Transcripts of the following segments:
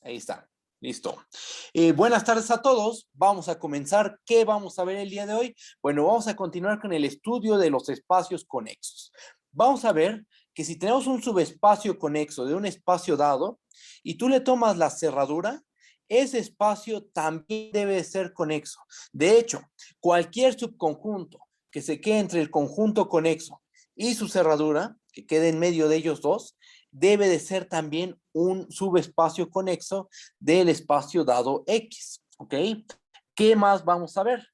Ahí está. Listo. Buenas tardes a todos. Vamos a comenzar. ¿Qué vamos a ver el día de hoy? Bueno, vamos a continuar con el estudio de los espacios conexos. Vamos a ver que si tenemos un subespacio conexo de un espacio dado y tú le tomas la cerradura, ese espacio también debe ser conexo. De hecho, cualquier subconjunto que se quede entre el conjunto conexo y su cerradura, que quede en medio de ellos dos, debe de ser también un subespacio conexo del espacio dado X, ¿ok? ¿Qué más vamos a ver?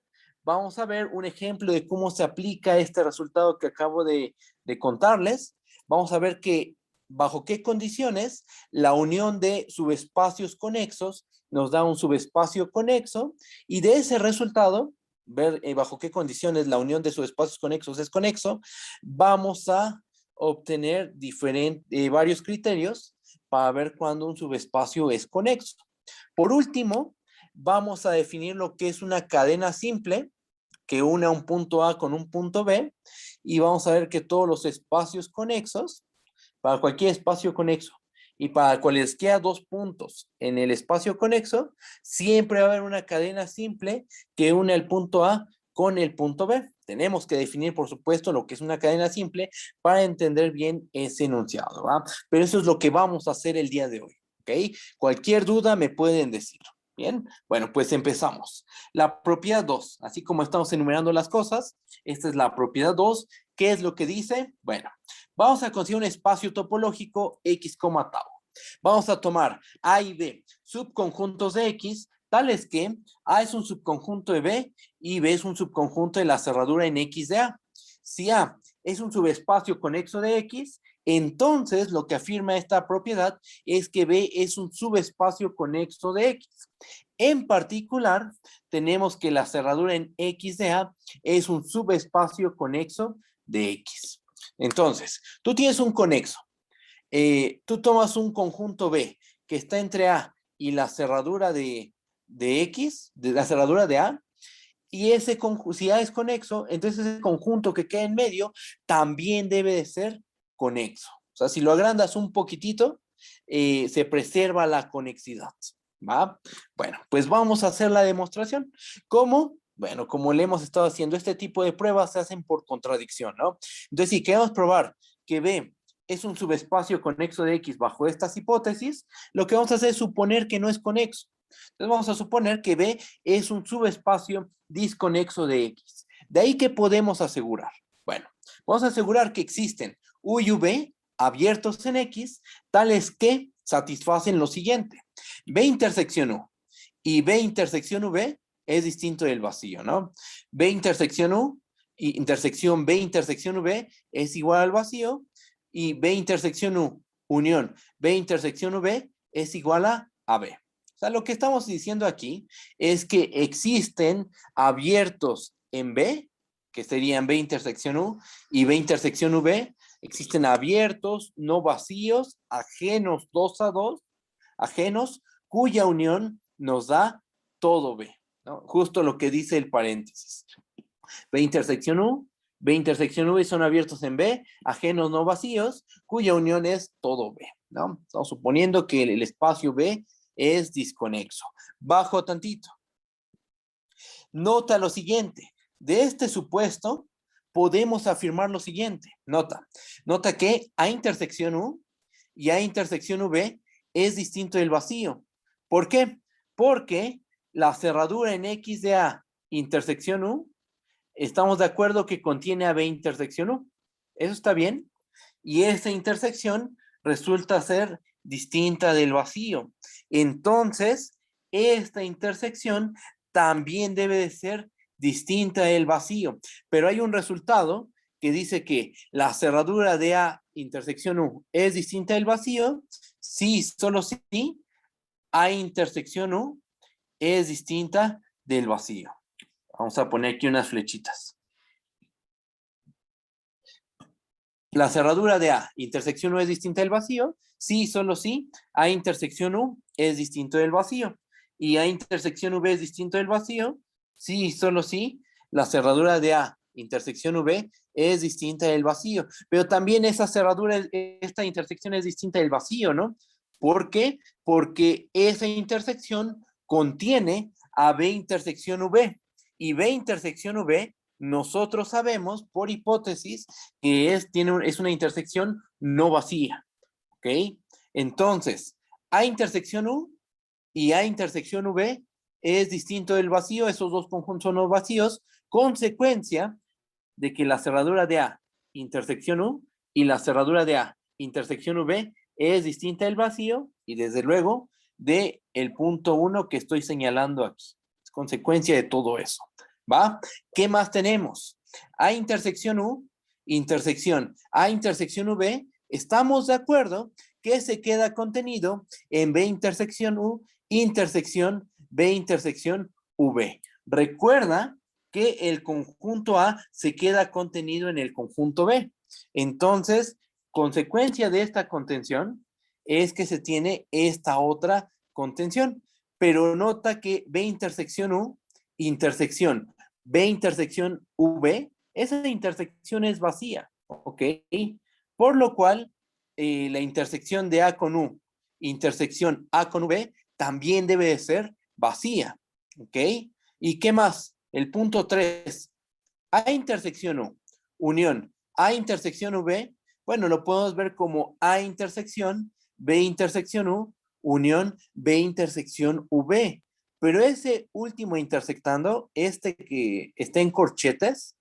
Vamos a ver un ejemplo de cómo se aplica este resultado que acabo de contarles. Vamos a ver que bajo qué condiciones la unión de subespacios conexos nos da un subespacio conexo y de ese resultado, ver bajo qué condiciones la unión de subespacios conexos es conexo, vamos a obtener varios criterios para ver cuándo un subespacio es conexo. Por último, vamos a definir lo que es una cadena simple que une a un punto A con un punto B y vamos a ver que todos los espacios conexos, para cualquier espacio conexo y para cualesquiera dos puntos en el espacio conexo, siempre va a haber una cadena simple que une el punto A con el punto B. Tenemos que definir, por supuesto, lo que es una cadena simple para entender bien ese enunciado, ¿va? Pero eso es lo que vamos a hacer el día de hoy, ¿ok? Cualquier duda me pueden decir. Bien, bueno, pues empezamos. La propiedad 2, así como estamos enumerando las cosas, esta es la propiedad 2. ¿Qué es lo que dice? Bueno, vamos a conseguir un espacio topológico X, tau. Vamos a tomar A y B, subconjuntos de X, tales que A es un subconjunto de B y B es un subconjunto de la cerradura en X de A. Si A es un subespacio conexo de X, entonces lo que afirma esta propiedad es que B es un subespacio conexo de X. En particular, tenemos que la cerradura en X de A es un subespacio conexo de X. Entonces, tú tienes un conexo. Tú tomas un conjunto B que está entre A y la cerradura de X, de la cerradura de A, y si A es conexo, entonces ese conjunto que queda en medio también debe de ser conexo. O sea, si lo agrandas un poquitito, se preserva la conexidad, ¿va? Bueno, pues vamos a hacer la demostración. ¿Cómo? Bueno, como le hemos estado haciendo, este tipo de pruebas se hacen por contradicción, ¿no? Entonces, si queremos probar que B es un subespacio conexo de X bajo estas hipótesis, lo que vamos a hacer es suponer que no es conexo. Entonces vamos a suponer que B es un subespacio disconexo de X. ¿De ahí qué podemos asegurar? Bueno, vamos a asegurar que existen U y V abiertos en X, tales que satisfacen lo siguiente. B intersección U y B intersección V es distinto del vacío, ¿no? B intersección U y intersección B intersección V es igual al vacío y B intersección U unión B intersección V es igual a B. O sea, lo que estamos diciendo aquí es que existen abiertos en B, que serían B intersección U y B intersección V, existen abiertos, no vacíos, ajenos 2 a 2, ajenos, cuya unión nos da todo B, ¿no? Justo lo que dice el paréntesis. B intersección U, B intersección V son abiertos en B, ajenos no vacíos, cuya unión es todo B, ¿no? Estamos suponiendo que el espacio B es disconexo. Bajo tantito. Nota lo siguiente. De este supuesto, podemos afirmar lo siguiente. Nota que A intersección U y A intersección V es distinto del vacío. ¿Por qué? Porque la cerradura en X de A intersección U, estamos de acuerdo que contiene a B intersección U. ¿Eso está bien? Y esa intersección resulta ser distinta del vacío. Entonces, esta intersección también debe de ser distinta del vacío. Pero hay un resultado que dice que la cerradura de A intersección U es distinta del vacío. Sí, solo sí, A intersección U es distinta del vacío. Vamos a poner aquí unas flechitas. La cerradura de A, intersección U es distinta del vacío. Sí, solo sí. A intersección U es distinto del vacío. Y A intersección V es distinto del vacío. Sí, solo sí. La cerradura de A, intersección V, es distinta del vacío. Pero también esa cerradura, esta intersección es distinta del vacío, ¿no? ¿Por qué? Porque esa intersección contiene a B intersección V. Y B intersección V, nosotros sabemos por hipótesis que es una intersección no vacía. ¿Ok? Entonces, A intersección U y A intersección V es distinto del vacío. Esos dos conjuntos son no vacíos. Consecuencia de que la cerradura de A intersección U y la cerradura de A intersección V es distinta del vacío y desde luego de el punto 1 que estoy señalando aquí. Es consecuencia de todo eso. ¿Va? ¿Qué más tenemos? A intersección U, intersección A intersección V, estamos de acuerdo que se queda contenido en B intersección U, intersección B intersección V. Recuerda que el conjunto A se queda contenido en el conjunto B. Entonces, consecuencia de esta contención es que se tiene esta otra contención. Pero nota que B intersección U, intersección B intersección V, esa intersección es vacía, ¿ok? Por lo cual, la intersección de A con U, intersección A con V, también debe de ser vacía, ¿ok? ¿Y qué más? El punto 3, A intersección U, unión A intersección V, bueno, lo podemos ver como A intersección B intersección U, unión B intersección V. Pero ese último intersectando, este que está en corchetes,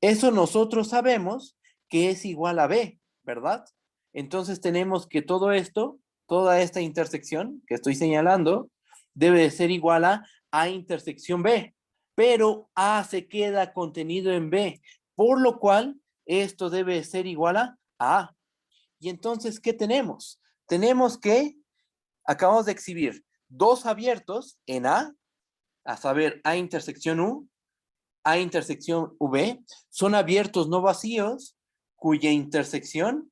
eso nosotros sabemos que es igual a B, ¿verdad? Entonces tenemos que todo esto, toda esta intersección que estoy señalando, debe de ser igual a A intersección B, pero A se queda contenido en B, por lo cual esto debe de ser igual a A. Y entonces, ¿qué tenemos? Tenemos que, acabamos de exhibir dos abiertos en a saber, A intersección U, A intersección V, son abiertos no vacíos cuya intersección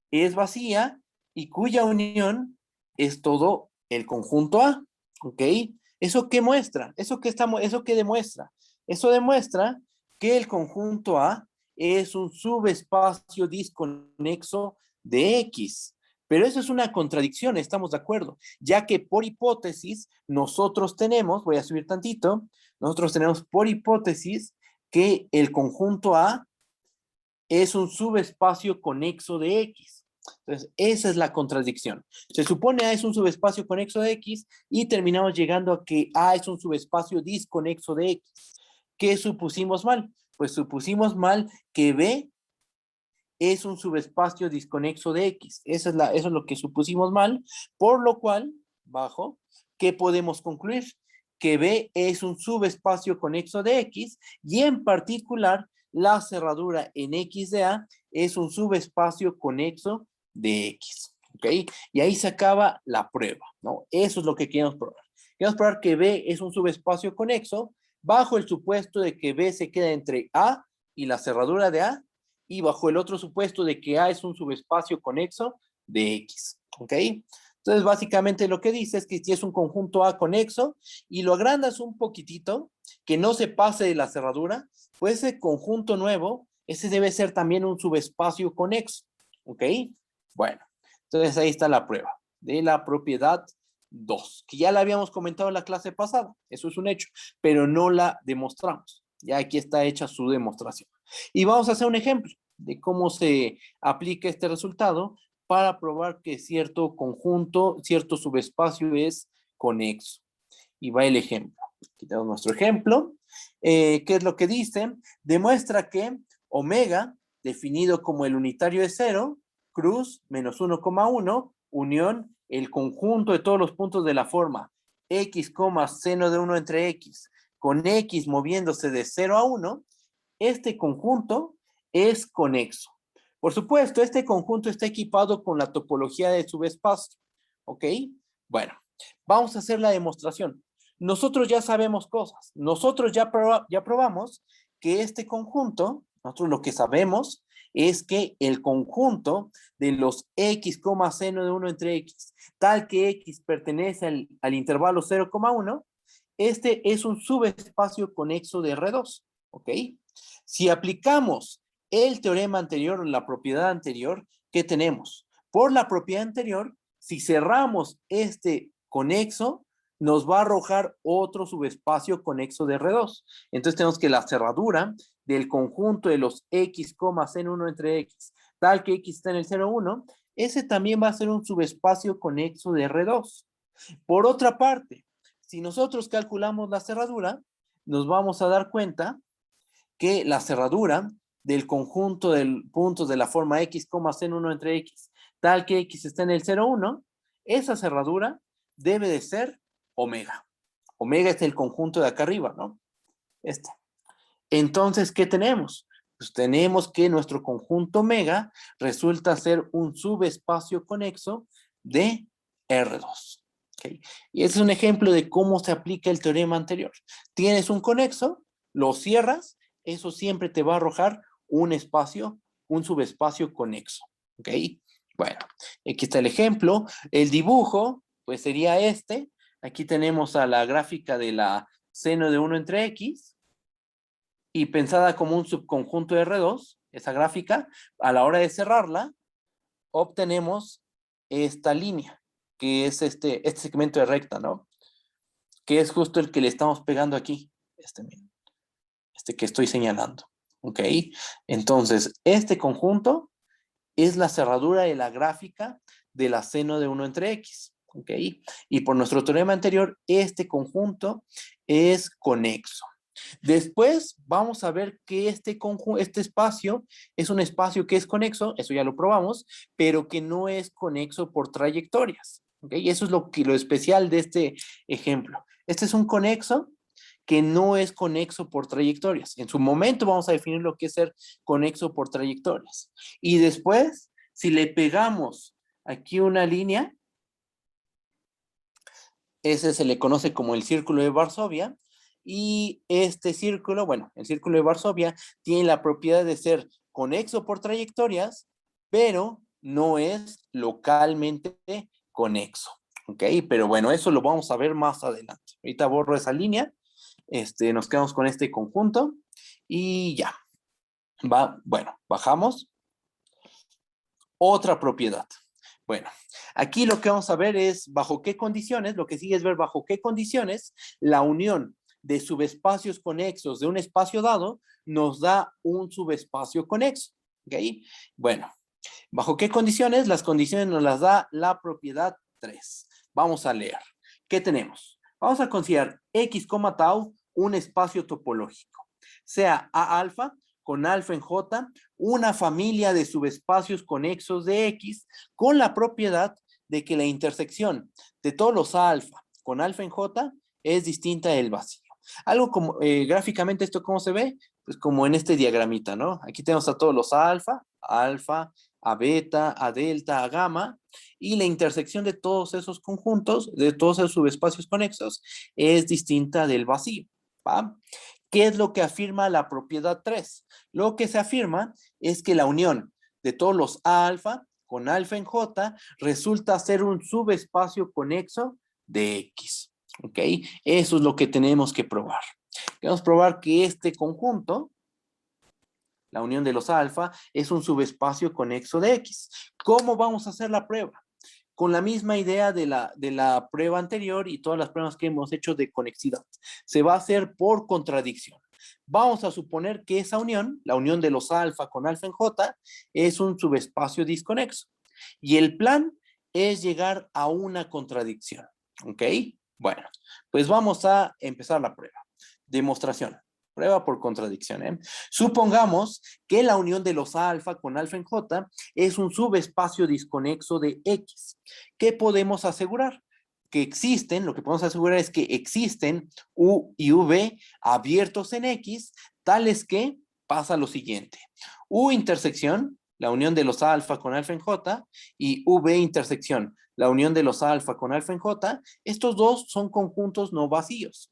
es vacía y cuya unión es todo el conjunto A, ¿ok? ¿Eso qué muestra? ¿Eso qué demuestra? Eso demuestra que el conjunto A es un subespacio disconexo de X. Pero eso es una contradicción, estamos de acuerdo, ya que por hipótesis nosotros tenemos, voy a subir tantito, nosotros tenemos por hipótesis que el conjunto A es un subespacio conexo de X. Entonces, esa es la contradicción. Se supone A es un subespacio conexo de X y terminamos llegando a que A es un subespacio disconexo de X. ¿Qué supusimos mal? Pues supusimos mal que B es un subespacio disconexo de X. Eso es lo que supusimos mal, por lo cual, ¿qué podemos concluir? Que B es un subespacio conexo de X y en particular la cerradura en X de A es un subespacio conexo de X. ¿Ok? Y ahí se acaba la prueba, ¿no? Eso es lo que queremos probar. Queremos probar que B es un subespacio conexo bajo el supuesto de que B se queda entre A y la cerradura de A y bajo el otro supuesto de que A es un subespacio conexo de X. ¿Ok? Entonces, básicamente lo que dice es que si es un conjunto A conexo y lo agrandas un poquitito, que no se pase de la cerradura, pues ese conjunto nuevo, ese debe ser también un subespacio conexo. ¿Ok? Bueno, entonces ahí está la prueba de la propiedad 2, que ya la habíamos comentado en la clase pasada, eso es un hecho, pero no la demostramos. Ya aquí está hecha su demostración. Y vamos a hacer un ejemplo de cómo se aplica este resultado para probar que cierto conjunto, cierto subespacio es conexo. Y va el ejemplo. Aquí tenemos nuestro ejemplo. ¿Qué es lo que dice? Demuestra que omega, definido como el unitario de 0, cruz menos 1,1, unión, el conjunto de todos los puntos de la forma x, seno de 1 entre x, con x moviéndose de 0 a 1, este conjunto es conexo. Por supuesto, este conjunto está equipado con la topología de subespacio. ¿Ok? Bueno, vamos a hacer la demostración. Nosotros ya sabemos cosas. Nosotros ya probamos que este conjunto, nosotros lo que sabemos es que el conjunto de los x, seno de 1 entre x, tal que x pertenece al intervalo 0,1, este es un subespacio conexo de R2. ¿Ok? Si aplicamos el teorema anterior, la propiedad anterior, ¿qué tenemos? Por la propiedad anterior, Si cerramos este conexo, nos va a arrojar otro subespacio conexo de R2. Entonces tenemos que la cerradura del conjunto de los X, C1 entre X, tal que X está en el 0, 1, ese también va a ser un subespacio conexo de R2. Por otra parte, si nosotros calculamos la cerradura, nos vamos a dar cuenta que la cerradura del conjunto de puntos de la forma X, C1 entre X, tal que X está en el 0, 1, esa cerradura debe de ser omega. Omega es el conjunto de acá arriba, ¿no? Este. Entonces, ¿qué tenemos? Pues tenemos que nuestro conjunto omega resulta ser un subespacio conexo de R2. ¿Okay? Y ese es un ejemplo de cómo se aplica el teorema anterior. Tienes un conexo, lo cierras, eso siempre te va a arrojar un espacio, un subespacio conexo. ¿Ok? Bueno, aquí está el ejemplo. El dibujo, pues sería este. Aquí tenemos a la gráfica de la seno de 1 entre X y pensada como un subconjunto de R2, esa gráfica, a la hora de cerrarla, obtenemos esta línea, que es este segmento de recta, ¿no? Que es justo el que le estamos pegando aquí, este que estoy señalando, ¿ok? Entonces, este conjunto es la cerradura de la gráfica de la seno de 1 entre X, ¿ok? Y por nuestro teorema anterior, este conjunto es conexo. Después vamos a ver que este espacio es un espacio que es conexo, eso ya lo probamos, pero que no es conexo por trayectorias. ¿Okay? Y eso es lo especial de este ejemplo. Este es un conexo que no es conexo por trayectorias. En su momento vamos a definir lo que es ser conexo por trayectorias. Y después, si le pegamos aquí una línea, ese se le conoce como el círculo de Varsovia. Y este círculo, bueno, el círculo de Varsovia tiene la propiedad de ser conexo por trayectorias, pero no es localmente conexo. ¿Ok? Pero bueno, eso lo vamos a ver más adelante. Ahorita borro esa línea. Nos quedamos con este conjunto y ya. Bueno, bajamos. Otra propiedad. Bueno, aquí lo que vamos a ver es bajo qué condiciones, lo que sigue es ver bajo qué condiciones la unión de subespacios conexos de un espacio dado nos da un subespacio conexo. ¿Ok? Bueno, ¿bajo qué condiciones? Las condiciones nos las da la propiedad 3. Vamos a leer. ¿Qué tenemos? Vamos a considerar X, tau un espacio topológico. Sea A alfa con alfa en J, una familia de subespacios conexos de X con la propiedad de que la intersección de todos los A alfa con alfa en J es distinta del vacío. Algo como, gráficamente, ¿esto cómo se ve? Pues como en este diagramita, ¿no? Aquí tenemos a todos los A alfa, a beta, a delta, a gamma, y la intersección de todos esos conjuntos, de todos esos subespacios conexos, es distinta del vacío, ¿va? ¿Qué es lo que afirma la propiedad 3? Lo que se afirma es que la unión de todos los A alfa con alfa en J resulta ser un subespacio conexo de X. ¿Ok? Eso es lo que tenemos que probar. Queremos probar que este conjunto, la unión de los alfa, es un subespacio conexo de X. ¿Cómo vamos a hacer la prueba? Con la misma idea de la prueba anterior y todas las pruebas que hemos hecho de conexidad. Se va a hacer por contradicción. Vamos a suponer que esa unión, la unión de los alfa con alfa en J, es un subespacio disconexo. Y el plan es llegar a una contradicción. ¿Ok? Bueno, pues vamos a empezar la prueba. Demostración. Prueba por contradicción. Supongamos que la unión de los alfa con alfa en J es un subespacio disconexo de X. ¿Qué podemos asegurar? Que existen, lo que podemos asegurar es que existen U y V abiertos en X, tales que pasa lo siguiente. U intersección, la unión de los alfa con alfa en J, y V intersección, la unión de los alfa con alfa en J, estos dos son conjuntos no vacíos.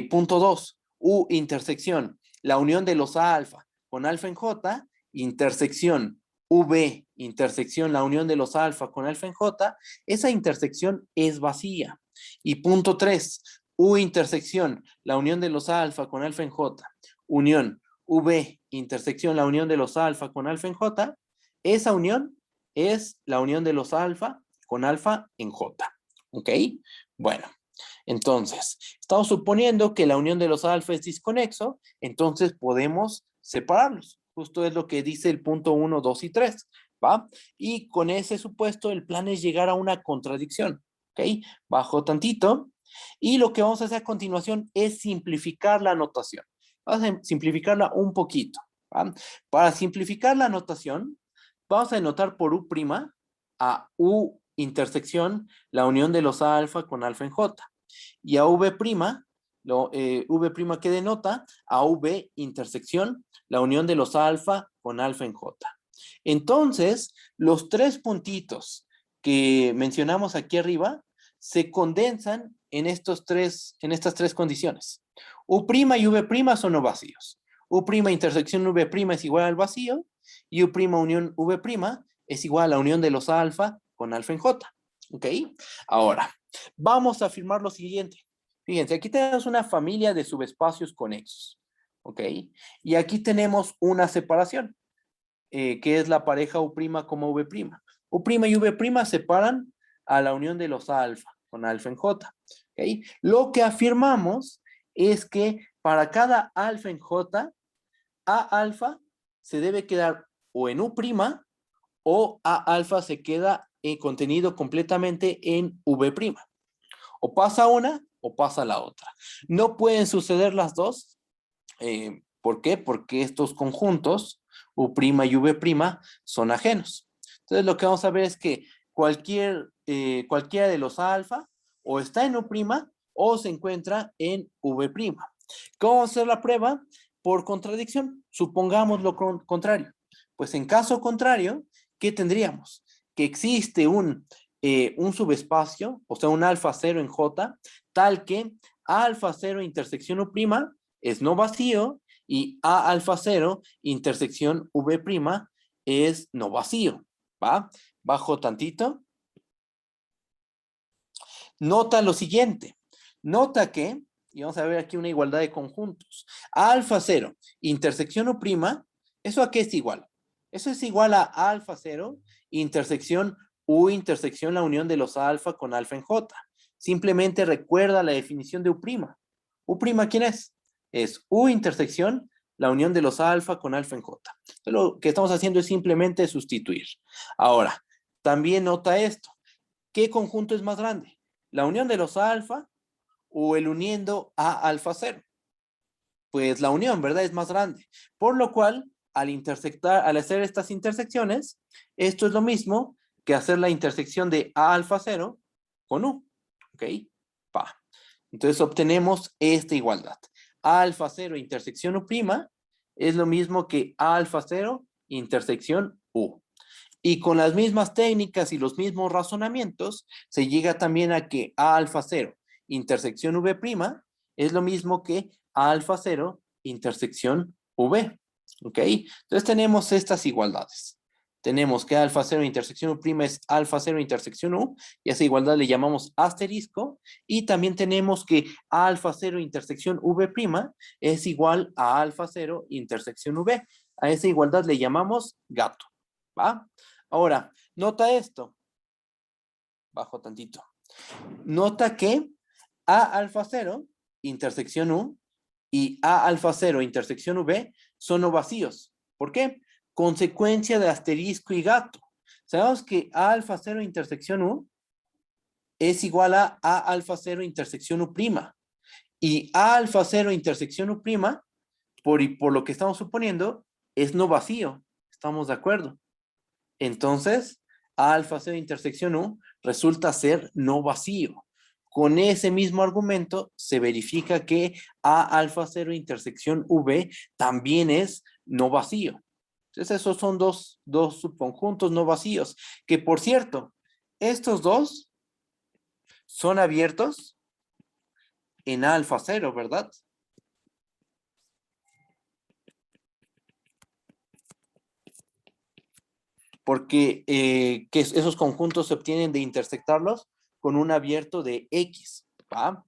Punto 2. U intersección, la unión de los A alfa con alfa en J, intersección V, intersección, la unión de los alfa con alfa en J, esa intersección es vacía. Y punto 3, U intersección, la unión de los alfa con alfa en J, unión V, intersección, la unión de los alfa con alfa en J, esa unión es la unión de los alfa con alfa en J. ¿Ok? Bueno, entonces, estamos suponiendo que la unión de los alfa es disconexo, entonces podemos separarlos. Justo es lo que dice el punto 1, 2 y 3, ¿va? Y con ese supuesto, el plan es llegar a una contradicción, ¿ok? Bajo tantito. Y lo que vamos a hacer a continuación es simplificar la notación. Vamos a simplificarla un poquito, ¿va? Para simplificar la notación, vamos a denotar por U' a U intersección la unión de los alfa con alfa en J. Y a V', V' que denota a V intersección la unión de los alfa con alfa en J. Entonces, los tres puntitos que mencionamos aquí arriba se condensan en estas tres condiciones. U' y V' son no vacíos. U' intersección V' es igual al vacío y U' unión V' es igual a la unión de los alfa con alfa en J. ¿Ok? Ahora, vamos a afirmar lo siguiente. Fíjense, aquí tenemos una familia de subespacios conexos. ¿Ok? Y aquí tenemos una separación, que es la pareja U' como V'. U' y V' separan a la unión de los alfa con alfa en J. ¿Ok? Lo que afirmamos es que para cada alfa en J, A alfa se debe quedar o en U' o A alfa se queda contenido completamente en V'. O pasa una o pasa la otra. No pueden suceder las dos. ¿Por qué? Porque estos conjuntos, U' y V' son ajenos. Entonces lo que vamos a ver es que cualquiera de los alfa o está en U' o se encuentra en V'. ¿Cómo vamos a hacer la prueba? Por contradicción. Supongamos lo contrario. Pues en caso contrario, ¿qué tendríamos? Que existe un subespacio, o sea, un alfa 0 en J, tal que A alfa 0 intersección U' es no vacío y A alfa 0 intersección V' es no vacío. ¿Va? Bajo tantito. Nota lo siguiente. Nota que, y vamos a ver aquí una igualdad de conjuntos. A alfa 0 intersección U', ¿eso a qué es igual? Eso es igual a alfa 0 intersección U intersección la unión de los alfa con alfa en J. Simplemente recuerda la definición de U'. ¿U' quién es? Es U intersección la unión de los alfa con alfa en J. Entonces, lo que estamos haciendo es simplemente sustituir. Ahora, también nota esto. ¿Qué conjunto es más grande? ¿La unión de los alfa o el uniendo a alfa 0? Pues la unión, ¿verdad? Es más grande. Por lo cual, al hacer estas intersecciones, esto es lo mismo que hacer la intersección de A alfa 0 con U. ¿Ok? Pa. Entonces obtenemos esta igualdad. A alfa 0 intersección U' es lo mismo que A alfa 0 intersección U. Y con las mismas técnicas y los mismos razonamientos, se llega también a que A alfa 0 intersección V' es lo mismo que A alfa 0 intersección V. ¿Ok? Entonces tenemos estas igualdades. Tenemos que alfa 0 intersección U' es alfa 0 intersección U, y a esa igualdad le llamamos asterisco, y también tenemos que alfa 0 intersección V' es igual a alfa 0 intersección V. A esa igualdad le llamamos gato. ¿Va? Ahora, nota esto. Bajo tantito. Nota que A alfa 0 intersección U y A alfa 0 intersección V son no vacíos. ¿Por qué? Consecuencia de asterisco y gato. Sabemos que A alfa 0 intersección U es igual a alfa 0 intersección U'. Y A alfa 0 intersección U', por lo que estamos suponiendo, es no vacío. ¿Estamos de acuerdo? Entonces, A alfa 0 intersección U resulta ser no vacío. Con ese mismo argumento se verifica que A alfa 0 intersección V también es no vacío. Entonces esos son dos subconjuntos no vacíos, que por cierto, estos dos son abiertos en alfa 0, ¿verdad? Porque que esos conjuntos se obtienen de intersectarlos con un abierto de X, ¿va?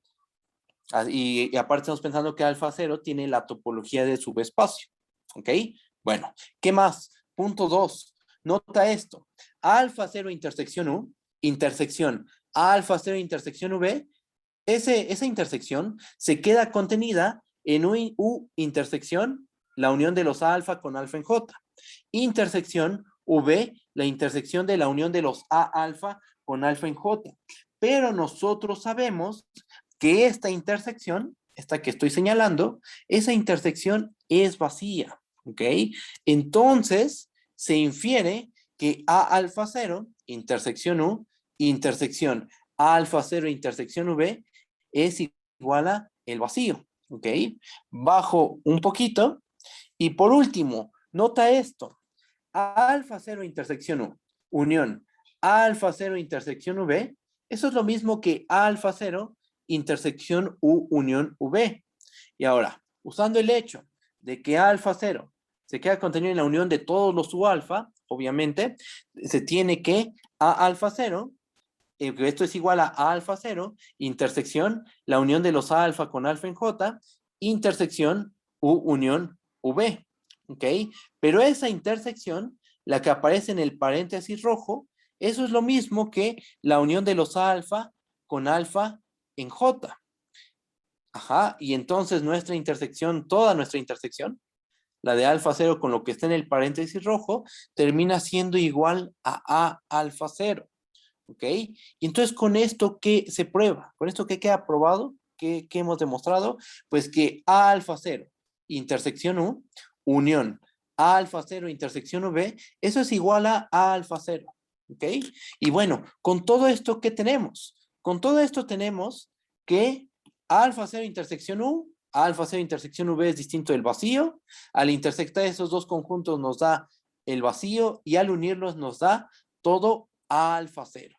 Y aparte estamos pensando que alfa 0 tiene la topología de subespacio, ¿ok? Bueno, ¿qué más? Punto 2. Nota esto. Alfa 0 intersección U intersección A alfa 0 intersección V, esa intersección se queda contenida en U intersección, la unión de los A alfa con alfa en J. Intersección V, la intersección de la unión de los A alfa con alfa en J. Pero nosotros sabemos que esta intersección, esta que estoy señalando, esa intersección es vacía, ¿ok? Entonces, se infiere que A alfa 0, intersección U, intersección A alfa 0, intersección V, es igual a el vacío, ¿ok? Bajo un poquito. Y por último, nota esto. A alfa 0 intersección U, unión A alfa 0 intersección V, eso es lo mismo que A alfa 0 intersección U unión V. Y ahora, usando el hecho de que A alfa 0 se queda contenido en la unión de todos los U alfa, obviamente, se tiene que A alfa 0, esto es igual a alfa 0, intersección, la unión de los A alfa con alfa en J, intersección U unión V. ¿Ok? Pero esa intersección, la que aparece en el paréntesis rojo, eso es lo mismo que la unión de los alfa con alfa en J. Ajá, y entonces nuestra intersección, toda nuestra intersección, la de alfa 0 con lo que está en el paréntesis rojo, termina siendo igual a alfa 0. ¿Ok? Y entonces con esto, ¿qué se prueba? Con esto, ¿qué queda probado? ¿Qué hemos demostrado? Pues que A alfa 0, intersección U, unión A alfa 0, intersección V, eso es igual a alfa 0. ¿Ok? Y bueno, con todo esto, ¿qué tenemos? Con todo esto tenemos que A alfa 0, intersección U, A alfa 0, intersección V es distinto del vacío. Al intersectar esos dos conjuntos nos da el vacío y al unirlos nos da todo A alfa 0.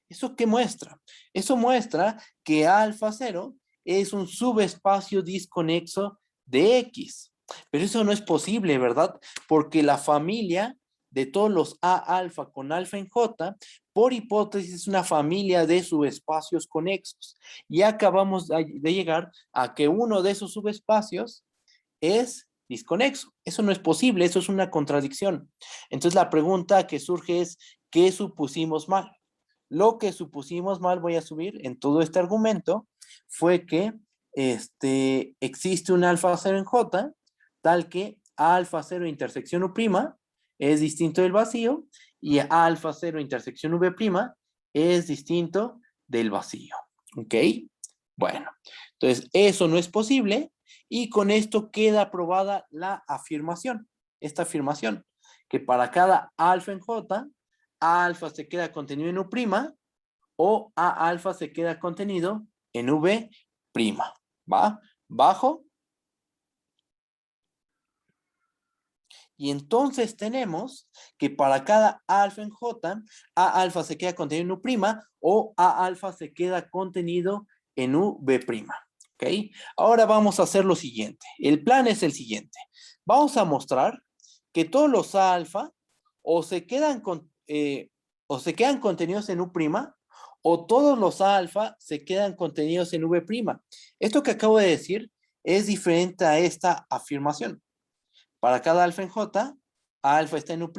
¿Eso qué muestra? Eso muestra que alfa 0 es un subespacio disconexo de X. Pero eso no es posible, ¿verdad? Porque la familia de todos los A alfa con alfa en J, por hipótesis, es una familia de subespacios conexos. Y acabamos de llegar a que uno de esos subespacios es disconexo. Eso no es posible, eso es una contradicción. Entonces la pregunta que surge es, ¿qué supusimos mal? Lo que supusimos mal, voy a subir en todo este argumento, fue que existe un alfa 0 en J, tal que alfa 0 intersección U' es distinto del vacío y alfa 0 intersección V' es distinto del vacío. ¿Ok? Bueno, entonces eso no es posible y con esto queda aprobada la afirmación, esta afirmación, que para cada alfa en J, A alfa se queda contenido en U' o A alfa se queda contenido en V'. ¿Va? Bajo. Y entonces tenemos que para cada alfa en J, A alfa se queda contenido en U' o A alfa se queda contenido en V'. ¿Ok? Ahora vamos a hacer lo siguiente. El plan es el siguiente. Vamos a mostrar que todos los A alfa o se quedan contenidos en U' o todos los A alfa se quedan contenidos en V'. Esto que acabo de decir es diferente a esta afirmación. Para cada alfa en J, alfa está en U'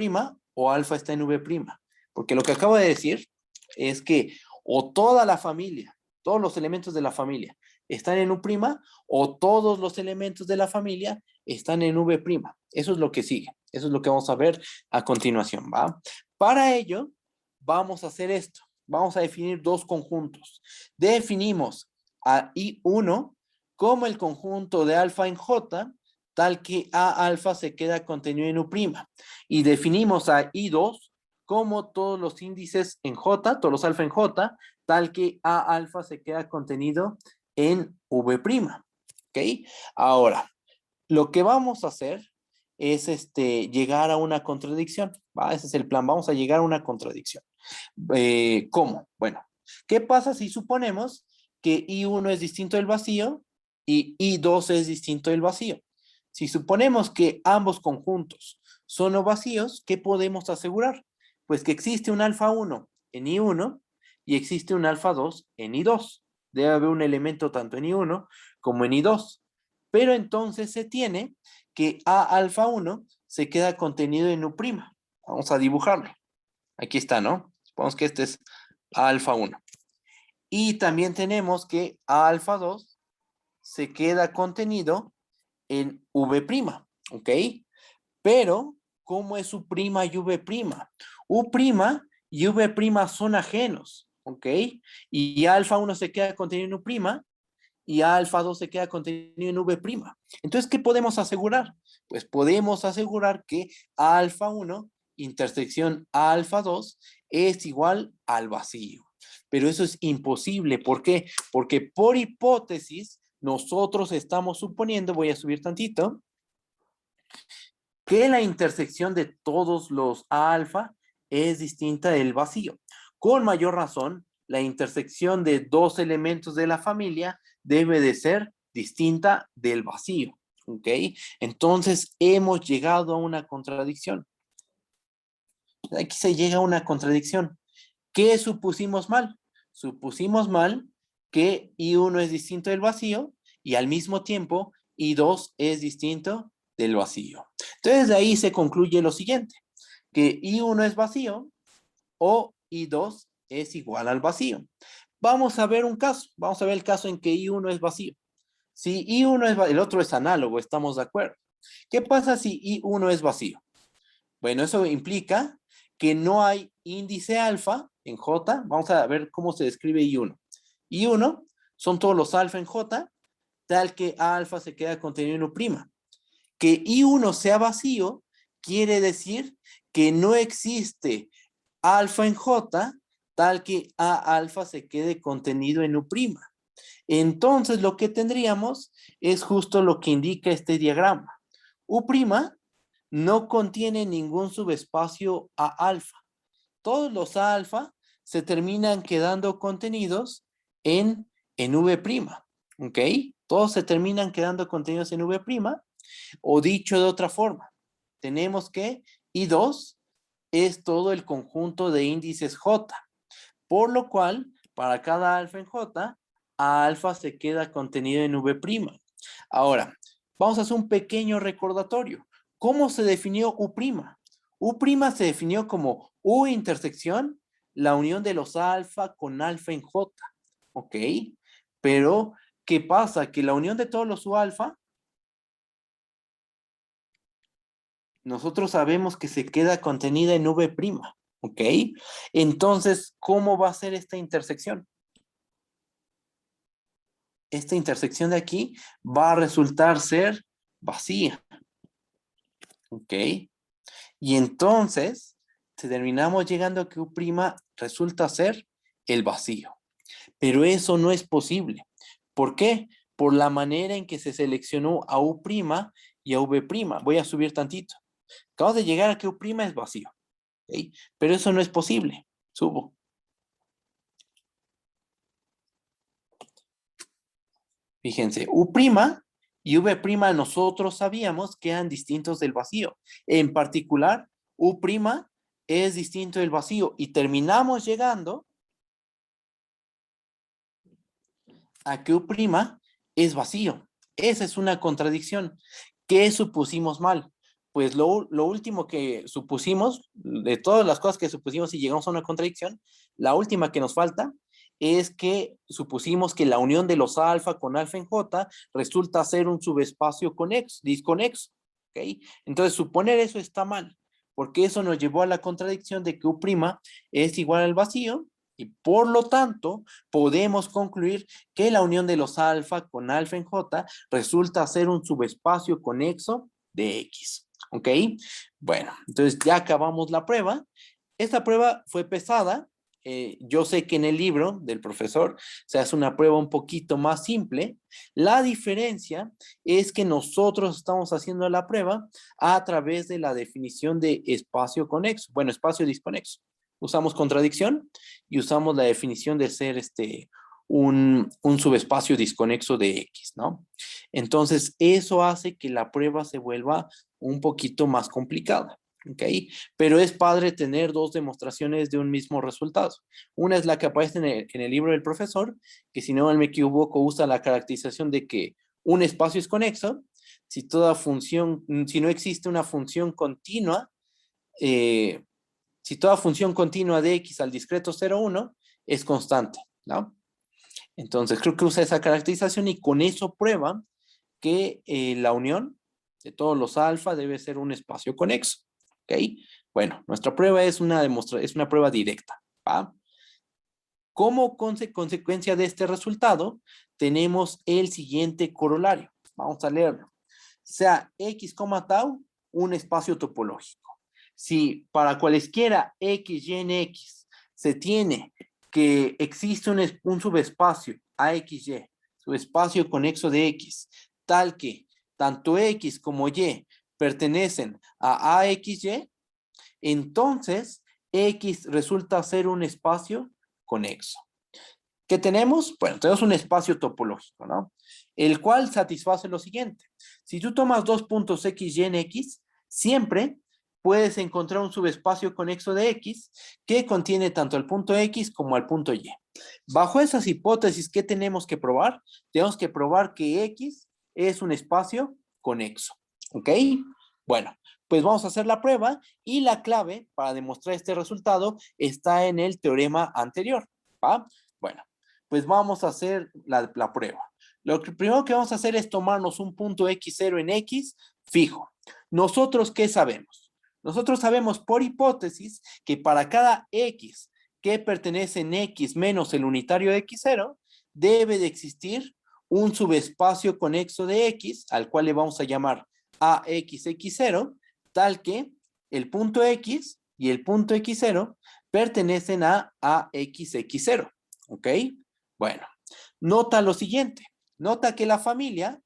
o alfa está en V'. Porque lo que acabo de decir es que o toda la familia, todos los elementos de la familia están en U' o todos los elementos de la familia están en V'. Eso es lo que sigue. Eso es lo que vamos a ver a continuación, ¿va? Para ello, vamos a hacer esto. Vamos a definir dos conjuntos. Definimos a I1 como el conjunto de alfa en J, tal que A alfa se queda contenido en U'. Y definimos a I2 como todos los índices en J, todos los alfa en J, tal que A alfa se queda contenido en V'. ¿Ok? Ahora, lo que vamos a hacer es llegar a una contradicción, ¿va? Ese es el plan, vamos a llegar a una contradicción. ¿Cómo? Bueno, ¿qué pasa si suponemos que I1 es distinto del vacío y I2 es distinto del vacío? Si suponemos que ambos conjuntos son no vacíos, ¿qué podemos asegurar? Pues que existe un alfa 1 en I1 y existe un alfa 2 en I2. Debe haber un elemento tanto en I1 como en I2. Pero entonces se tiene que A alfa 1 se queda contenido en U'. Vamos a dibujarlo. Aquí está, ¿no? Supongamos que este es alfa 1. Y también tenemos que alfa 2 se queda contenido en V', ¿ok? Pero, ¿cómo es U' y V'? U' y V' son ajenos, ¿ok? Y alfa 1 se queda contenido en U' y alfa 2 se queda contenido en V'. Entonces, ¿qué podemos asegurar? Pues podemos asegurar que alfa 1 intersección alfa 2 es igual al vacío. Pero eso es imposible. ¿Por qué? Porque por hipótesis nosotros estamos suponiendo, voy a subir tantito, que la intersección de todos los alfa es distinta del vacío. Con mayor razón, la intersección de dos elementos de la familia debe de ser distinta del vacío. ¿Ok? Entonces hemos llegado a una contradicción. Aquí se llega a una contradicción. ¿Qué supusimos mal? Supusimos mal que I1 es distinto del vacío y al mismo tiempo I2 es distinto del vacío. Entonces de ahí se concluye lo siguiente, que I1 es vacío o I2 es igual al vacío. Vamos a ver un caso, vamos a ver el caso en que I1 es vacío. Si I1 es vacío, el otro es análogo, estamos de acuerdo. ¿Qué pasa si I1 es vacío? Bueno, eso implica que no hay índice alfa en J. Vamos a ver cómo se describe I1. I1 son todos los alfa en J, tal que alfa se queda contenido en U'. Que I1 sea vacío quiere decir que no existe alfa en J, tal que A alfa se quede contenido en U'. Entonces lo que tendríamos es justo lo que indica este diagrama. U' no contiene ningún subespacio a alfa. Todos los alfa se terminan quedando contenidos en V', ¿ok? Todos se terminan quedando contenidos en V', o dicho de otra forma, tenemos que I2 es todo el conjunto de índices J, por lo cual, para cada alfa en J, a alfa se queda contenido en V'. Ahora, vamos a hacer un pequeño recordatorio. ¿Cómo se definió U'? U' se definió como U intersección, la unión de los alfa con alfa en J, ¿ok? Pero, ¿qué pasa? Que la unión de todos los U alfa, nosotros sabemos que se queda contenida en V', ¿ok? Entonces, ¿cómo va a ser esta intersección? Esta intersección de aquí va a resultar ser vacía, ¿ok? Y entonces, terminamos llegando a que U' resulta ser el vacío. Pero eso no es posible. ¿Por qué? Por la manera en que se seleccionó a U' y a V'. Voy a subir tantito. Acabamos de llegar a que U' es vacío, ¿ok? Pero eso no es posible. Subo. Fíjense, U' y V' nosotros sabíamos que eran distintos del vacío. En particular, U' es distinto del vacío y terminamos llegando a que U' es vacío. Esa es una contradicción. ¿Qué supusimos mal? Pues lo último que supusimos, de todas las cosas que supusimos y llegamos a una contradicción, la última que nos falta es que supusimos que la unión de los alfa con alfa en J resulta ser un subespacio disconexo. ¿Ok? Entonces, suponer eso está mal, porque eso nos llevó a la contradicción de que U' es igual al vacío y por lo tanto podemos concluir que la unión de los alfa con alfa en J resulta ser un subespacio conexo de X. ¿Ok? Bueno, entonces ya acabamos la prueba. Esta prueba fue pesada. Yo sé que en el libro del profesor se hace una prueba un poquito más simple. La diferencia es que nosotros estamos haciendo la prueba a través de la definición de espacio conexo, bueno, espacio disconexo. Usamos contradicción y usamos la definición de ser un subespacio disconexo de X, ¿no? Entonces, eso hace que la prueba se vuelva un poquito más complicada. ¿Ok? Pero es padre tener dos demostraciones de un mismo resultado. Una es la que aparece en el libro del profesor, que si no me equivoco usa la caracterización de que un espacio es conexo si toda función, si no existe una función continua, si toda función continua de x al discreto 0, 1 es constante, ¿no? Entonces, creo que usa esa caracterización y con eso prueba que la unión de todos los alfa debe ser un espacio conexo, ¿ok? Bueno, nuestra prueba es es una prueba directa, ¿va? Como consecuencia de este resultado, tenemos el siguiente corolario. Vamos a leerlo. Sea X, tau, un espacio topológico. Si para cualesquiera X, Y en X se tiene que existe un subespacio AXY, subespacio conexo de X, tal que tanto X como Y pertenecen a AXY, entonces X resulta ser un espacio conexo. ¿Qué tenemos? Bueno, tenemos un espacio topológico, ¿no? El cual satisface lo siguiente. Si tú tomas dos puntos X, Y en X, siempre puedes encontrar un subespacio conexo de X que contiene tanto el punto X como el punto Y. Bajo esas hipótesis, ¿qué tenemos que probar? Tenemos que probar que X es un espacio conexo, ¿ok? Bueno, pues vamos a hacer la prueba y la clave para demostrar este resultado está en el teorema anterior, ¿va? Bueno, pues vamos a hacer la prueba. Lo primero que vamos a hacer es tomarnos un punto X0 en X fijo. ¿Nosotros qué sabemos? Nosotros sabemos por hipótesis que para cada X que pertenece en X menos el unitario de X0, debe de existir un subespacio conexo de X, al cual le vamos a llamar AXX0, tal que el punto X y el punto X0 pertenecen a AXX0, ¿ok? Bueno, nota lo siguiente, nota que la familia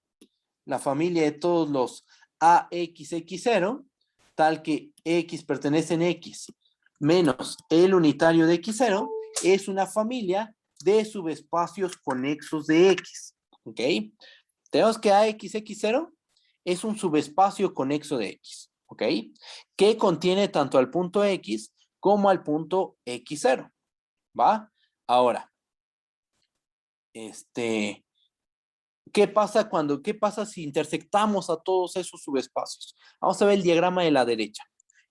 de todos los AXX0, tal que X pertenece en X menos el unitario de X0, es una familia de subespacios conexos de X, ¿ok? Tenemos que AXX0 es un subespacio conexo de X, ¿ok? Que contiene tanto al punto X como al punto X0, ¿va? Ahora, ¿qué pasa si intersectamos a todos esos subespacios? Vamos a ver el diagrama de la derecha.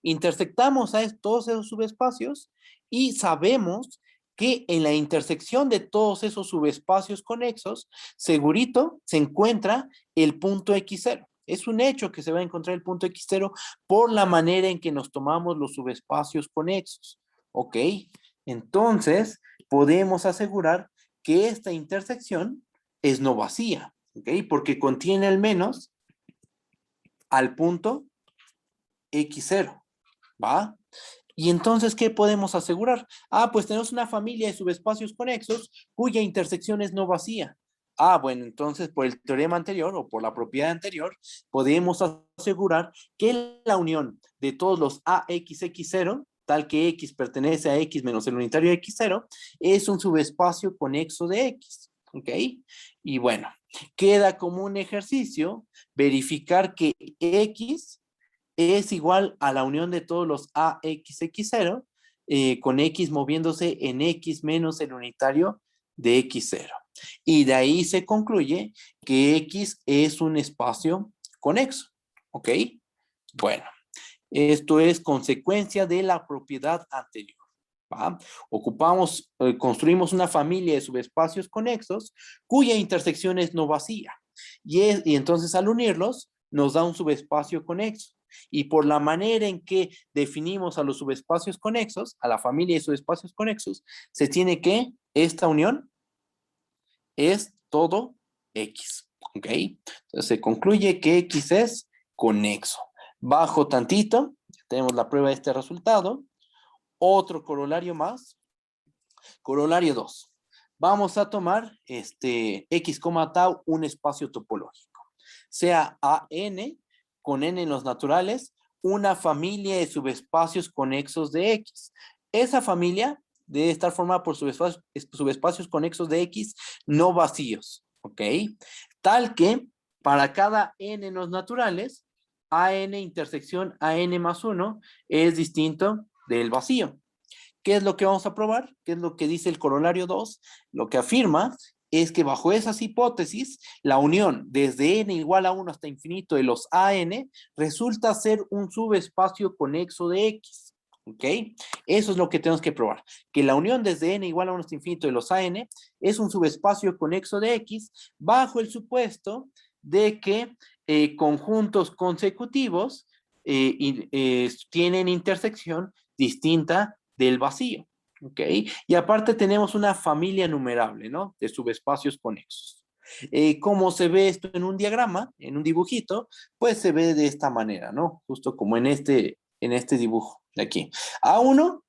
Intersectamos a todos esos subespacios y sabemos que en la intersección de todos esos subespacios conexos, segurito se encuentra el punto X0. Es un hecho que se va a encontrar el punto X0 por la manera en que nos tomamos los subespacios conexos. ¿Ok? Entonces, podemos asegurar que esta intersección es no vacía, ¿ok? Porque contiene al menos al punto X0, ¿va? Y entonces, ¿qué podemos asegurar? Ah, pues tenemos una familia de subespacios conexos cuya intersección es no vacía. Ah, bueno, entonces por el teorema anterior o por la propiedad anterior, podemos asegurar que la unión de todos los AXX0, tal que X pertenece a X menos el unitario de X0, es un subespacio conexo de X. ¿Ok? Y bueno, queda como un ejercicio verificar que X es igual a la unión de todos los AXX0 con X moviéndose en X menos el unitario de X0. Y de ahí se concluye que X es un espacio conexo. ¿Ok? Bueno, esto es consecuencia de la propiedad anterior. ¿Va? Construimos una familia de subespacios conexos cuya intersección es no vacía. Y entonces al unirlos nos da un subespacio conexo. Y por la manera en que definimos a los subespacios conexos, a la familia de subespacios conexos, se tiene que esta unión es todo X. ¿Ok? Entonces se concluye que X es conexo. Bajo tantito, tenemos la prueba de este resultado. Otro corolario más. Corolario 2. Vamos a tomar X, tau, un espacio topológico. Sea AN, con N en los naturales, una familia de subespacios conexos de X. Esa familia debe estar formada por subespacios conexos de X no vacíos, ¿ok? Tal que para cada N en los naturales, AN intersección AN más 1 es distinto del vacío. ¿Qué es lo que vamos a probar? ¿Qué es lo que dice el corolario 2? Lo que afirma es que bajo esas hipótesis, la unión desde n igual a 1 hasta infinito de los AN resulta ser un subespacio conexo de X. ¿Ok? Eso es lo que tenemos que probar. Que la unión desde n igual a 1 hasta infinito de los AN es un subespacio conexo de X bajo el supuesto de que conjuntos consecutivos tienen intersección distinta del vacío. ¿Ok? Y aparte tenemos una familia numerable, ¿no? De subespacios conexos. ¿Cómo se ve esto en un diagrama, en un dibujito? Pues se ve de esta manera, ¿no? Justo como en este dibujo de aquí. A1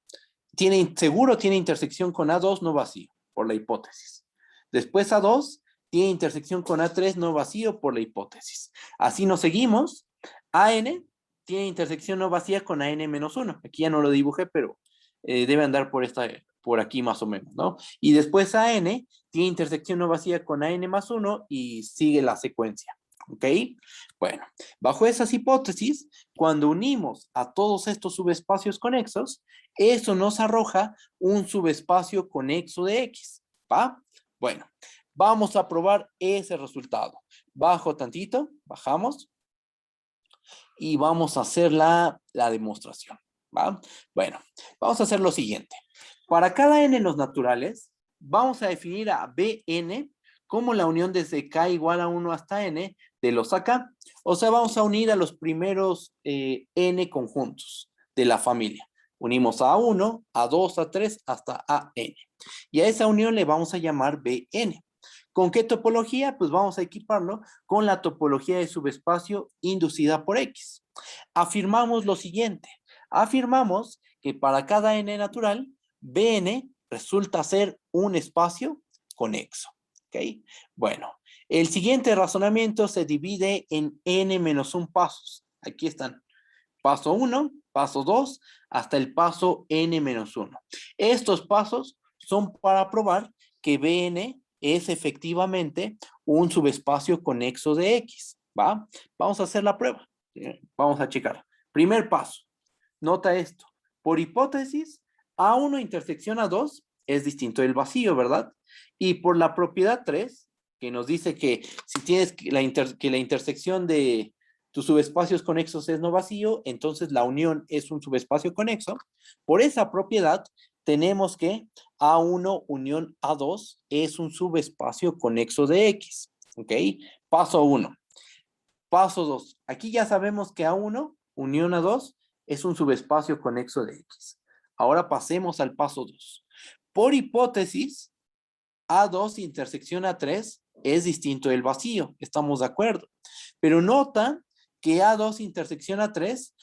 seguro tiene intersección con A2 no vacío, por la hipótesis. Después A2 tiene intersección con A3 no vacío por la hipótesis. Así nos seguimos. AN tiene intersección no vacía con AN-1. Aquí ya no lo dibujé, pero debe andar por aquí más o menos, ¿no? Y después AN tiene intersección no vacía con AN+1 y sigue la secuencia. ¿Ok? Bueno, bajo esas hipótesis, cuando unimos a todos estos subespacios conexos, eso nos arroja un subespacio conexo de X, ¿va? Bueno, vamos a probar ese resultado. Bajo tantito, bajamos, y vamos a hacer la demostración, ¿va? Bueno, vamos a hacer lo siguiente. Para cada n en los naturales, vamos a definir a Bn como la unión desde k igual a 1 hasta n de los acá. O sea, vamos a unir a los primeros n conjuntos de la familia. Unimos a 1, a 2, a 3, hasta a n. Y a esa unión le vamos a llamar Bn. ¿Con qué topología? Pues vamos a equiparlo con la topología de subespacio inducida por X. Afirmamos lo siguiente. Afirmamos que para cada n natural, Bn resulta ser un espacio conexo. ¿Ok? Bueno, el siguiente razonamiento se divide en n-1 pasos. Aquí están. Paso 1, paso 2, hasta el paso n-1. Estos pasos son para probar que Bn es efectivamente un subespacio conexo de X, ¿va? Vamos a hacer la prueba. Vamos a checar. Primer paso. Nota esto. Por hipótesis, A1 intersección A2 es distinto del vacío, ¿verdad? Y por la propiedad 3, que nos dice que si tienes que la intersección de tus subespacios conexos es no vacío, entonces la unión es un subespacio conexo. Por esa propiedad, tenemos que A1 unión A2 es un subespacio conexo de X. ¿Ok? Paso 1. Paso 2. Aquí ya sabemos que A1 unión A2 es un subespacio conexo de X. Ahora pasemos al paso 2. Por hipótesis, A2 intersección A3 es distinto del vacío. Estamos de acuerdo. Pero nota que A2 intersección A3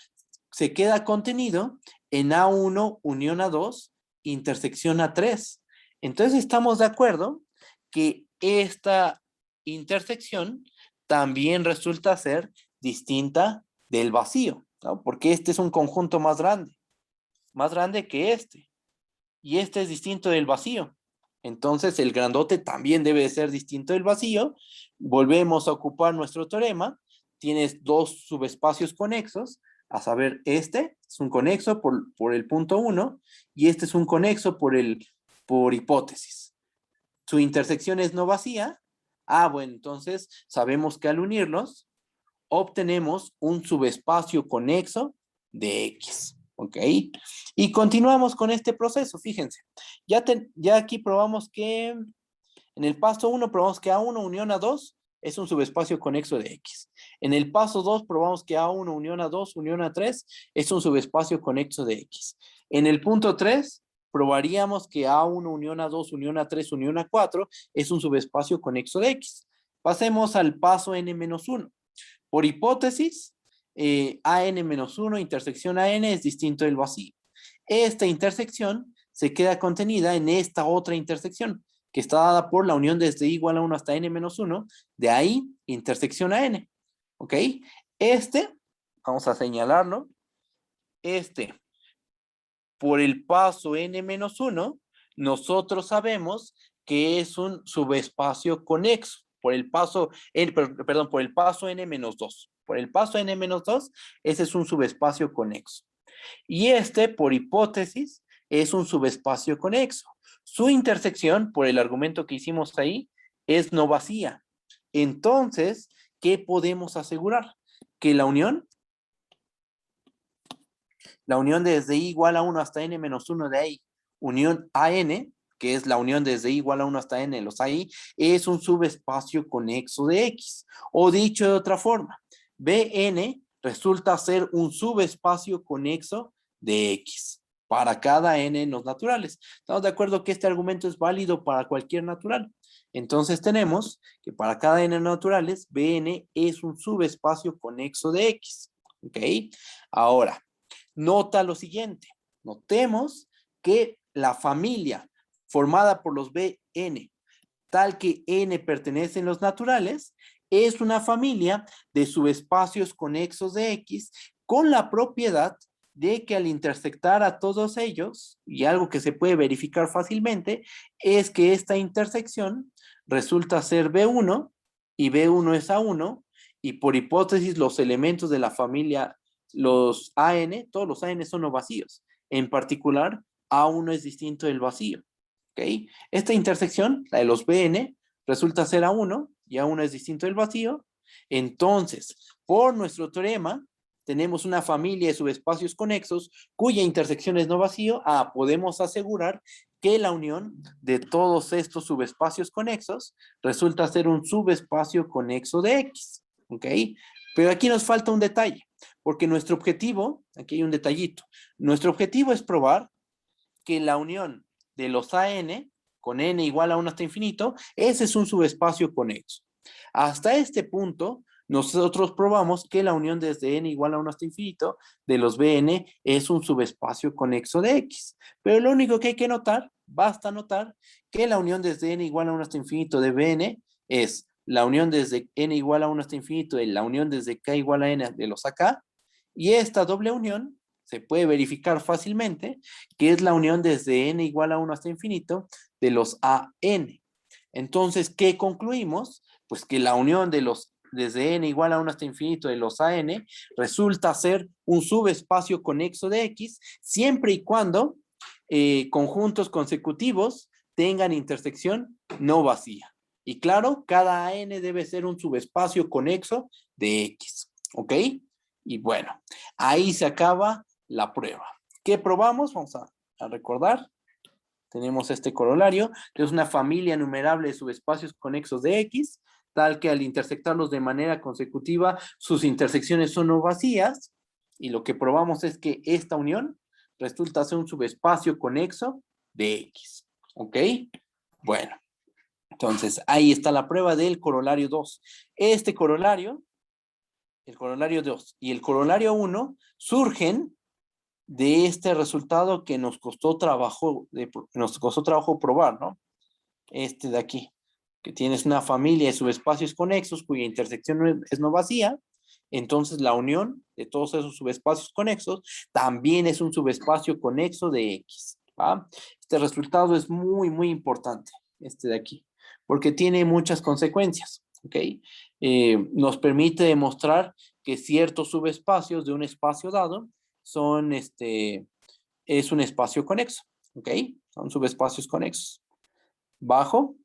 se queda contenido en A1 unión A2 intersección A3. Entonces estamos de acuerdo que esta intersección también resulta ser distinta del vacío, ¿no? Porque este es un conjunto más grande que este. Y este es distinto del vacío. Entonces el grandote también debe de ser distinto del vacío. Volvemos a ocupar nuestro teorema. Tienes dos subespacios conexos, a saber, este es un conexo por el punto 1 y este es un conexo por hipótesis. Su intersección es no vacía. Bueno, entonces sabemos que al unirlos obtenemos un subespacio conexo de X. ¿Ok? Y continuamos con este proceso, fíjense. Ya aquí probamos que, en el paso 1 probamos que A1 unión A2 es un subespacio conexo de X. En el paso 2 probamos que A1 unión A2 unión A3 es un subespacio conexo de X. En el punto 3 probaríamos que A1 unión A2 unión A3 unión A4 es un subespacio conexo de X. Pasemos al paso n-1. Por hipótesis, AN-1 intersección AN es distinto del vacío. Esta intersección se queda contenida en esta otra intersección, que está dada por la unión desde igual a 1 hasta n-1, de ahí intersección a n. ¿Ok? Vamos a señalarlo, por el paso n-1, nosotros sabemos que es un subespacio conexo. Por el paso n-2. Por el paso n-2, ese es un subespacio conexo. Y por hipótesis, es un subespacio conexo. Su intersección, por el argumento que hicimos ahí, es no vacía. Entonces, ¿qué podemos asegurar? Que la unión La unión desde i igual a 1 hasta n menos 1 de ahí, unión AN, que es la unión desde i igual a 1 hasta n, los AI, es un subespacio conexo de X. O dicho de otra forma, Bn resulta ser un subespacio conexo de X para cada n en los naturales. ¿Estamos de acuerdo que este argumento es válido para cualquier natural? Entonces tenemos que para cada n naturales, Bn es un subespacio conexo de X. ¿Ok? Ahora, nota lo siguiente. Notemos que la familia formada por los Bn, tal que n pertenece en los naturales, es una familia de subespacios conexos de X con la propiedad de que al intersectar a todos ellos, y algo que se puede verificar fácilmente, es que esta intersección resulta ser B1 y B1 es A1, y por hipótesis los elementos de la familia, los AN, todos los AN son no vacíos. En particular, A1 es distinto del vacío. ¿Ok? Esta intersección, la de los Bn, resulta ser A1 y A1 es distinto del vacío. Entonces, por nuestro teorema, tenemos una familia de subespacios conexos cuya intersección es no vacío. Podemos asegurar que la unión de todos estos subespacios conexos resulta ser un subespacio conexo de X. ¿Ok? Pero aquí nos falta un detalle, porque nuestro objetivo, aquí hay un detallito, nuestro objetivo es probar que la unión de los AN con n igual a 1 hasta infinito, ese es un subespacio conexo. Hasta este punto, nosotros probamos que la unión desde n igual a 1 hasta infinito de los Bn es un subespacio conexo de X. Pero lo único que hay que notar, basta notar, que la unión desde n igual a 1 hasta infinito de Bn es la unión desde n igual a 1 hasta infinito de la unión desde k igual a n de los AK, y esta doble unión se puede verificar fácilmente, que es la unión desde n igual a 1 hasta infinito de los AN. Entonces, ¿qué concluimos? Pues que la unión de los desde n igual a 1 hasta infinito de los AN resulta ser un subespacio conexo de X siempre y cuando conjuntos consecutivos tengan intersección no vacía. Y claro, cada AN debe ser un subespacio conexo de X. ¿Ok? Y bueno, ahí se acaba la prueba. ¿Qué probamos? Vamos a recordar. Tenemos este corolario, que es una familia numerable de subespacios conexos de X, tal que al intersectarlos de manera consecutiva, sus intersecciones son no vacías, y lo que probamos es que esta unión resulta ser un subespacio conexo de X. ¿Ok? Bueno, entonces ahí está la prueba del corolario 2. Este corolario, el corolario 2 y el corolario 1 surgen de este resultado que nos costó trabajo probar, ¿no? Este de aquí, que tienes una familia de subespacios conexos cuya intersección es no vacía. Entonces la unión de todos esos subespacios conexos también es un subespacio conexo de X, ¿va? Este resultado es muy, muy importante, este de aquí, porque tiene muchas consecuencias, ¿ok? Nos permite demostrar que ciertos subespacios de un espacio dado son, es un espacio conexo, ¿ok? Son subespacios conexos. Bajo.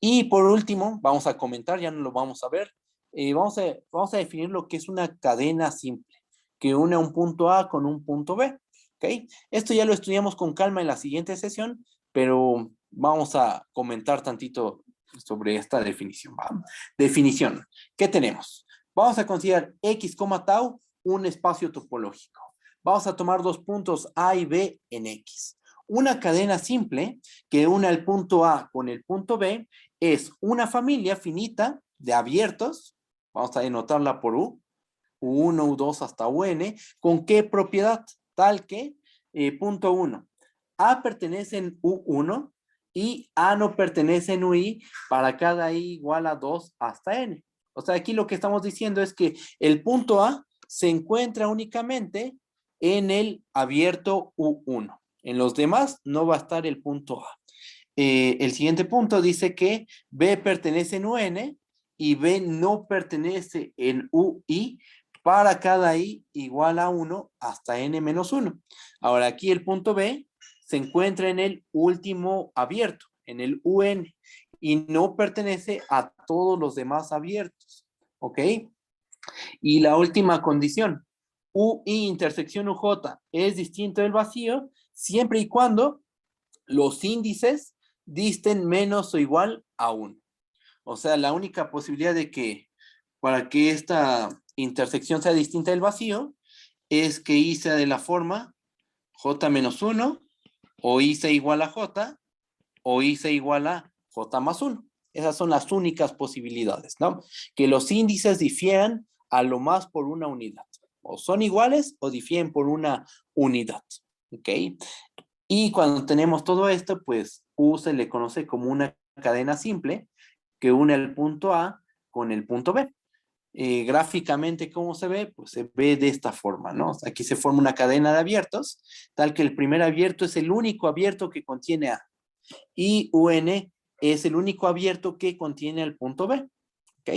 Y por último, vamos a comentar, ya no lo vamos a ver, vamos a definir lo que es una cadena simple, que une un punto A con un punto B, ¿ok? Esto ya lo estudiamos con calma en la siguiente sesión, pero vamos a comentar tantito sobre esta definición, ¿va? Definición, ¿qué tenemos? Vamos a considerar X, tau un espacio topológico. Vamos a tomar dos puntos A y B en X. Una cadena simple que une el punto A con el punto B es una familia finita de abiertos, vamos a denotarla por U, U1, U2 hasta UN, ¿con qué propiedad? Tal que, punto 1, A pertenece en U1 y A no pertenece en UI para cada I igual a 2 hasta N. O sea, aquí lo que estamos diciendo es que el punto A se encuentra únicamente en el abierto U1. En los demás no va a estar el punto A. El siguiente punto dice que B pertenece en UN y B no pertenece en UI para cada I igual a 1 hasta N menos 1. Ahora aquí el punto B se encuentra en el último abierto, en el UN, y no pertenece a todos los demás abiertos. ¿Ok? Y la última condición, UI intersección UJ es distinto del vacío siempre y cuando los índices disten menos o igual a 1. O sea, la única posibilidad de que para que esta intersección sea distinta del vacío es que I sea de la forma J menos 1 o I sea igual a J o I sea igual a J más 1. Esas son las únicas posibilidades, ¿no? Que los índices difieran a lo más por una unidad. O son iguales o difieren por una unidad, ¿ok? Y cuando tenemos todo esto, pues U se le conoce como una cadena simple que une el punto A con el punto B. Gráficamente, ¿cómo se ve? Pues se ve de esta forma, ¿no? Aquí se forma una cadena de abiertos, tal que el primer abierto es el único abierto que contiene A. Y UN es el único abierto que contiene el punto B. ¿Ok?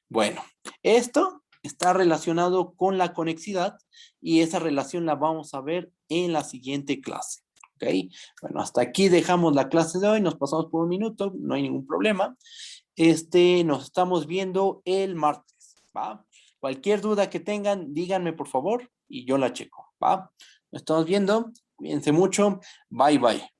Bueno, esto está relacionado con la conexidad y esa relación la vamos a ver en la siguiente clase. ¿Ok? Bueno, hasta aquí dejamos la clase de hoy, nos pasamos por un minuto, no hay ningún problema. Nos estamos viendo el martes, ¿va? Cualquier duda que tengan, díganme por favor y yo la checo, ¿va? Nos estamos viendo, cuídense mucho, bye bye.